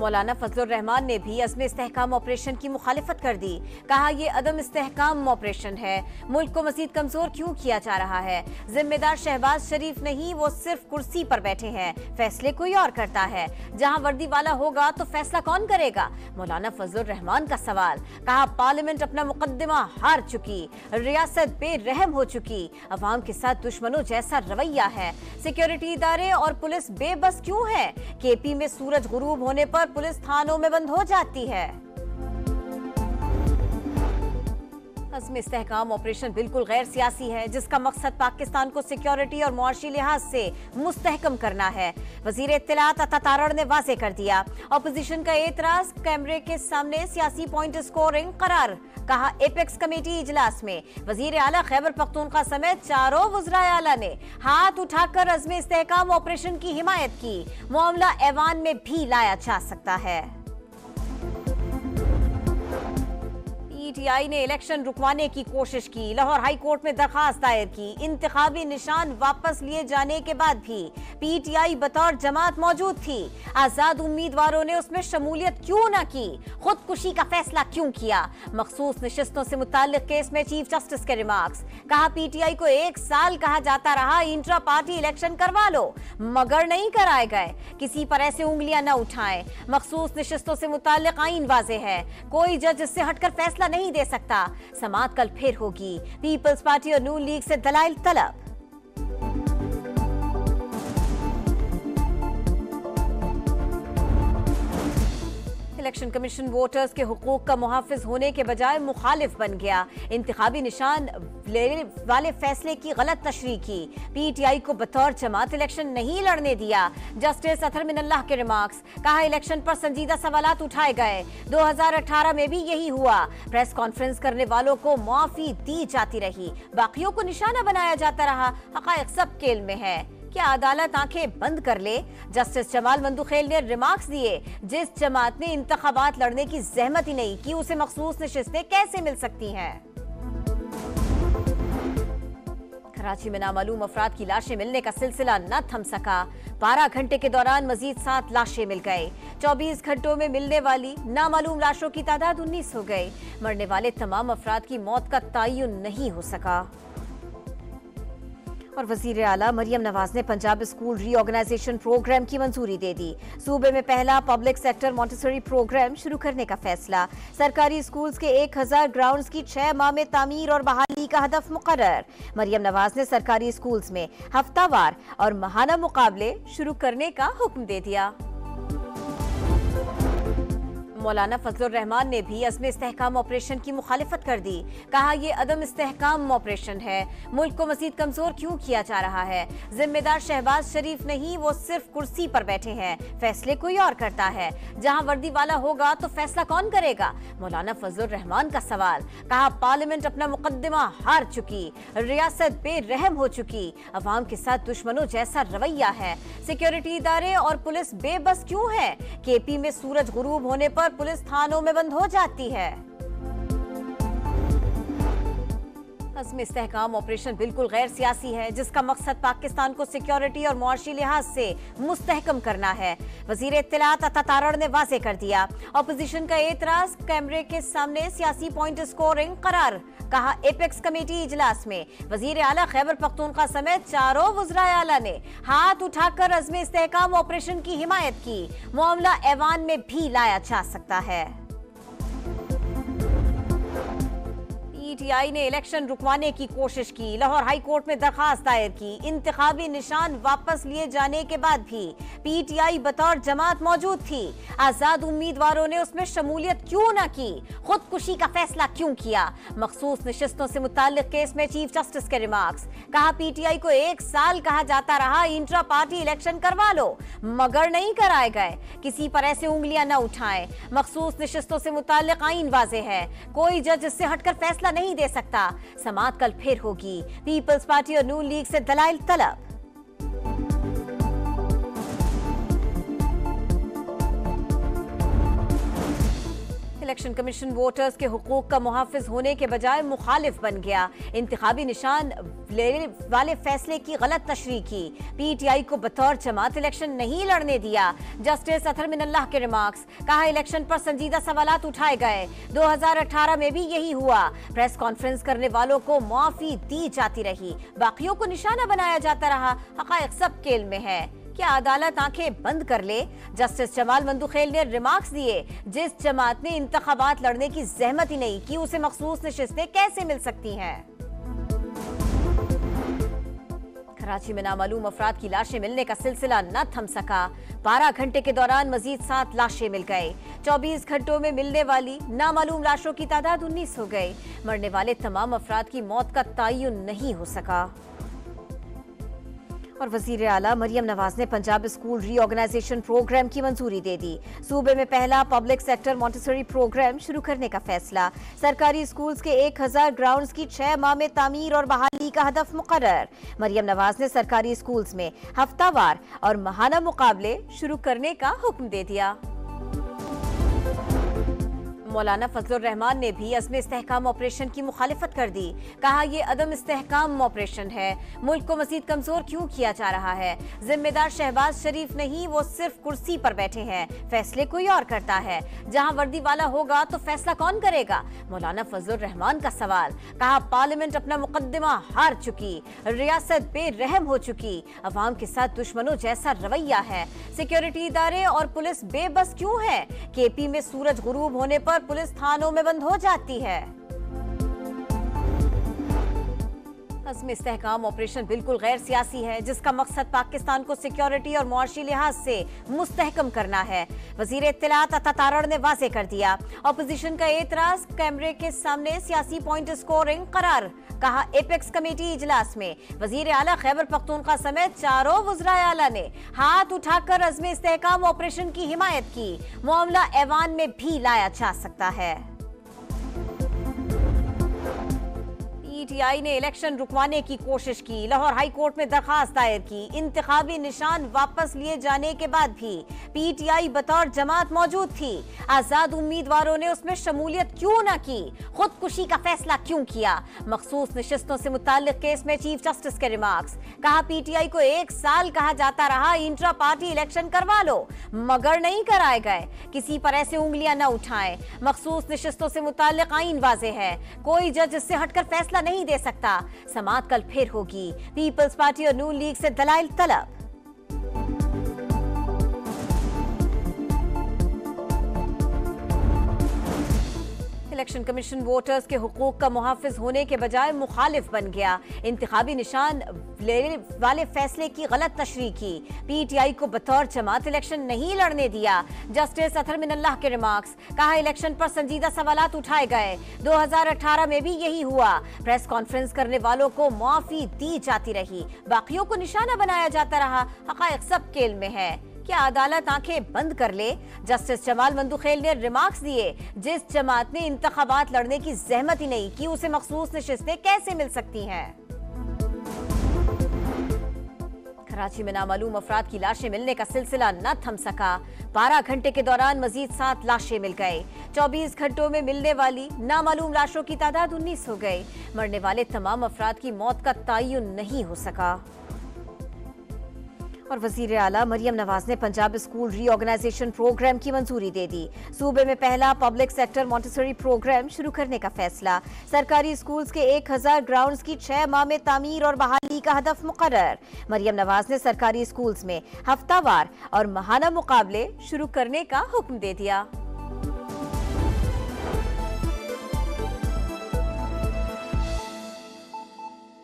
मौलाना फजलुर रहमान ने भी अज़्म इस्तेहकाम ऑपरेशन की मुखालिफत कर दी। कहा यह अदम इस्तेहकाम ऑपरेशन है, मुल्क को मजीद कमजोर क्यों किया जा रहा है। जिम्मेदार शहबाज शरीफ नहीं, वो सिर्फ कुर्सी पर बैठे हैं, फैसले कोई और करता है। जहां वर्दी वाला होगा तो फैसला कौन करेगा। मौलाना फजलुर रहमान का सवाल। कहा पार्लियामेंट अपना मुकदमा हार चुकी, रियासत बेरहम हो चुकी, अवाम के साथ दुश्मनों जैसा रवैया है। सिक्योरिटी इदारे और पुलिस बेबस क्यों है। केपी में सूरज गुरूब होने पर पुलिस थानों में बंद हो जाती है। अज़्म इस्तेहकाम ऑपरेशन बिल्कुल गैर सियासी है, जिसका मकसद पाकिस्तान को सिक्योरिटी और मुआशी लिहाज से मुस्तहकम करना है। वजीर इत्तलात अता तारड़ ने वाज़ेह कर दिया। अपोजिशन का एतराज, कैमरे के सामने सियासी पॉइंट स्कोरिंग करार। कहा एपेक्स कमेटी इजलास में वजीर आला खैबर पख्तूनख्वा समेत चारों वज़राए आला ने हाथ उठाकर अज़्म इस्तेहकाम ऑपरेशन की हिमायत की। मामला ऐवान में भी लाया जा सकता है। पीटीआई ने इलेक्शन रुकवाने की कोशिश की, लाहौर हाई कोर्ट में दरखास्त दायर की। इंतखाबी निशान वापस लिए जाने के बाद भी पीटीआई बतौर जमात मौजूद थी। आजाद उम्मीदवारों ने उसमें शमूलियत क्यों न की, खुदकुशी का फैसला क्यों किया। मखसूस नशिस्तों से मुताल्लिक केस में चीफ जस्टिस के रिमार्क्स। कहा पीटीआई को 1 साल कहा जाता रहा इंट्रा पार्टी इलेक्शन करवा लो, मगर नहीं कराए गए। किसी पर ऐसे उंगलियां न उठाएं। मखसूस नशिस्तों से मुताल्लिक आईन वाज़ेह है, कोई जज इससे हटकर फैसला नहीं दे सकता। समाअत कल फिर होगी। पीपल्स पार्टी और नून लीग से दलाइल तलब। इलेक्शन कमीशन वोटर्स के हुकूक का मुहाफिज होने के बजाय मुखालिफ बन गया। इंतखाबी निशान वाले फैसले की गलत तशरीह की। पीटीआई को बतौर जमात इलेक्शन नहीं लड़ने दिया। जस्टिस अतहर मिनल्लाह के रिमार्क्स। कहा इलेक्शन पर संजीदा सवालात उठाए गए। 2018 में भी यही हुआ। प्रेस कॉन्फ्रेंस करने वालों को माफी दी जाती रही, बाकियों को निशाना बनाया जाता रहा। हकायक सब के इल्म में है। क्या अदालत आंखें बंद कर ले। जस्टिस जमाल मंदुखेल ने रिमार्क्स दिए। जिस जमात ने इंतखाबात लड़ने की जहमत ही नहीं की, उसे मखसूस नशिस्तें कैसे मिल सकती हैं। कराची में नामालूम अफराद की लाशें मिलने का सिलसिला न थम सका। 12 घंटे के दौरान मजीद 7 लाशें मिल गए। 24 घंटों में मिलने वाली नामालूम लाशों की तादाद 19 हो गई। मरने वाले तमाम अफराद की मौत का तयन नहीं हो सका। और वजीर आला मरियम नवाज ने पंजाब स्कूल रीऑर्गेनाइजेशन प्रोग्राम की मंजूरी दे दी। सूबे में पहला पब्लिक सेक्टर मॉन्टेसरी प्रोग्राम शुरू करने का फैसला। सरकारी स्कूल्स के 1000 ग्राउंड्स की 6 माह में तामीर और बहाली का हदफ मुकर्रर। मरियम नवाज ने सरकारी स्कूल्स में हफ्तावार और माहाना मुकाबले शुरू करने का हुक्म दे दिया। मौलाना फजलुर रहमान ने भी अज़्म इस्तेहकाम ऑपरेशन की मुखालिफत कर दी। कहा यह अदम इस्तेहकाम ऑपरेशन है, मुल्क को मजीद कमजोर क्यों किया जा रहा है। जिम्मेदार शहबाज शरीफ नहीं, वो सिर्फ कुर्सी पर बैठे हैं, फैसले कोई और करता है। जहां वर्दी वाला होगा तो फैसला कौन करेगा। मौलाना फजलुर रहमान का सवाल। कहा पार्लियामेंट अपना मुकदमा हार चुकी, रियासत बेरहम हो चुकी, अवाम के साथ दुश्मनों जैसा रवैया है। सिक्योरिटी इदारे और पुलिस बेबस क्यों है। केपी में सूरज गुरूब होने पर पुलिस थानों में बंद हो जाती है। अज़्म इस्तेहकाम ऑपरेशन बिल्कुल गैर सियासी है, जिसका मकसद पाकिस्तान को सिक्योरिटी और मुआशी लिहाज से मुस्तहकम करना है। वजीर इत्तलात अता तारड़ ने वाज़ेह कर दिया। अपोजिशन का एतराज, कैमरे के सामने सियासी पॉइंट स्कोरिंग करार। कहा एपेक्स कमेटी इजलास में वजीर आला खैबर पख्तूनख्वा समेत चारों वज़राए आला ने हाथ उठाकर अज़्म इस्तेहकाम ऑपरेशन की हिमायत की। मामला ऐवान में भी लाया जा सकता है। पीटीआई ने इलेक्शन रुकवाने की कोशिश की, लाहौर हाई कोर्ट में दरखास्त दायर की। इंतखाबी निशान वापस लिए जाने के बाद भी पीटीआई बतौर जमात मौजूद थी। आजाद उम्मीदवारों ने उसमें शमूलियत क्यों न की, खुदकुशी का फैसला क्यों किया। मखसूस नशिस्तों से मुताल्लिक केस में चीफ जस्टिस के रिमार्क्स। कहा पीटीआई को 1 साल कहा जाता रहा इंट्रा पार्टी इलेक्शन करवा लो, मगर नहीं कराए गए। किसी पर ऐसे उंगलियां न उठाएं। मखसूस नशिस्तों से मुताल्लिक आईन वाज़ेह है, कोई जज इससे हटकर फैसला नहीं दे सकता। समाअत कल फिर होगी। पीपल्स पार्टी और नून लीग से दलाइल तलब। इलेक्शन कमीशन वोटर्स के हुकूक का मुहाफिज होने के बजाय मुखालिफ बन गया। इंतखाबी निशान लेने वाले फैसले की गलत तशरीह की। पीटीआई को बतौर जमात इलेक्शन नहीं लड़ने दिया। जस्टिस अतहर मिनल्लाह के रिमार्क्स। कहा इलेक्शन पर संजीदा सवालात उठाए गए। 2018 में भी यही हुआ। प्रेस कॉन्फ्रेंस करने वालों को माफी दी जाती रही, बाकियों को निशाना बनाया जाता रहा। हकायक सब खेल में है। क्या अदालत आंखें बंद कर ले? जस्टिस जमाल मंदुखेल ने रिमार्क्स दिए। जिस जमात ने इंतखाबात लड़ने की जहमत ही नहीं की, उसे मखसूस नशिस्तें कैसे मिल सकती हैं? कराची में नामालूम अफराद की लाशें मिलने का सिलसिला न थम सका। 12 घंटे के दौरान मजीद 7 लाशें मिल गए। 24 घंटों में मिलने वाली नामालूम लाशों की तादाद 19 हो गई। मरने वाले तमाम अफराद की मौत का तयन नहीं हो सका। और वजीर आला मरियम नवाज ने पंजाब स्कूल रीऑर्गेनाइजेशन प्रोग्राम की मंजूरी दे दी। सूबे में पहला पब्लिक सेक्टर मॉन्टेसरी प्रोग्राम शुरू करने का फैसला। सरकारी स्कूल्स के 1000 ग्राउंड्स की 6 माह में तामीर और बहाली का हदफ मुकर्रर। मरियम नवाज ने सरकारी स्कूल्स में हफ्तावार और माहाना मुकाबले शुरू करने का हुक्म दे दिया। मौलाना फजलुर रहमान ने भी अज़्म इस्तेहकाम ऑपरेशन की मुखालिफत कर दी। कहा यह अदम इस्तेहकाम ऑपरेशन है। मुल्क को मजीद कमजोर क्यों किया जा रहा है? जिम्मेदार शहबाज शरीफ नहीं, वो सिर्फ कुर्सी पर बैठे हैं। फैसले कोई और करता है। जहां वर्दी वाला होगा तो फैसला कौन करेगा? मौलाना फजलुर रहमान का सवाल। कहा पार्लियामेंट अपना मुकदमा हार चुकी, रियासत बेरहम हो चुकी, अवाम के साथ दुश्मनों जैसा रवैया है। सिक्योरिटी इदारे और पुलिस बेबस क्यों है? केपी में सूरज गुरूब होने पर पुलिस थानों में बंद हो जाती है। अज़्म इस्तेहकाम ऑपरेशन बिल्कुल गैर सियासी है, जिसका मकसद पाकिस्तान को सिक्योरिटी और मुआशी लिहाज से मुस्तहकम करना है। वजीर इत्तलात अता तारड़ ने वाज़ेह कर दिया। अपोजिशन का एतराज कैमरे के सामने सियासी पॉइंट स्कोरिंग करार। कहा एपेक्स कमेटी इजलास में वजीर आला खैबर पख्तूनख्वा समेत चारों वज़राए आला ने हाथ उठाकर अज़्म इस्तेहकाम ऑपरेशन की हिमायत की। मामला ऐवान में भी लाया जा सकता है। पीटीआई ने इलेक्शन रुकवाने की कोशिश की। लाहौर हाई कोर्ट में दरखास्त दायर की। इंतखाबी निशान वापस लिए जाने के बाद भी पीटीआई बतौर जमात मौजूद थी। आजाद उम्मीदवारों ने उसमें शमूलियत क्यों न की? खुदकुशी का फैसला क्यों किया? मखसूस नशिस्तों से मुताल्लिक केस में चीफ जस्टिस के रिमार्क्स। कहा पीटीआई को 1 साल कहा जाता रहा इंट्रा पार्टी इलेक्शन करवा लो, मगर नहीं कराए गए। किसी पर ऐसे उंगलियां न उठाएं। मखसूस नशिस्तों से मुताल्लिक आईन वाज़ेह है, कोई जज इससे हटकर फैसला नहीं दे सकता। समाअत कल फिर होगी। पीपल्स पार्टी और नून लीग से दलाइल तलब। इलेक्शन कमीशन वोटर्स के हुकूक का मुहाफिज होने के बजाय मुखालिफ बन गया। इंतखाबी निशान लेने वाले फैसले की गलत तशरीह की। पीटीआई को बतौर जमात इलेक्शन नहीं लड़ने दिया। जस्टिस अतहर मिनल्लाह के रिमार्क्स। कहा इलेक्शन पर संजीदा सवालात उठाए गए। 2018 में भी यही हुआ। प्रेस कॉन्फ्रेंस करने वालों को माफी दी जाती रही, बाकियों को निशाना बनाया जाता रहा। हकायक सब खेल में है। क्या अदालत आंखें बंद कर ले? जस्टिस जमाल मंदुखेल ने रिमार्क्स दिए। जिस जमात ने इंतखाबात लड़ने की जहमत ही नहीं की, उसे मखसूस नशिस्तें कैसे मिल सकती हैं? कराची में नामालूम अफराद की लाशें मिलने का सिलसिला न थम सका। 12 घंटे के दौरान मजीद 7 लाशें मिल गए। 24 घंटों में मिलने वाली नामालूम लाशों की तादाद 19 हो गई। मरने वाले तमाम अफराद की मौत का तयन नहीं हो सका। और वजीर आला मरियम नवाज ने पंजाब स्कूल रीऑर्गेनाइजेशन प्रोग्राम की मंजूरी दे दी। सूबे में पहला पब्लिक सेक्टर मॉन्टेसरी प्रोग्राम शुरू करने का फैसला। सरकारी स्कूल्स के 1000 ग्राउंड्स की 6 माह में तामीर और बहाली का हदफ मुकर्रर। मरियम नवाज ने सरकारी स्कूल्स में हफ्तावार और माहाना मुकाबले शुरू करने का हुक्म दे दिया।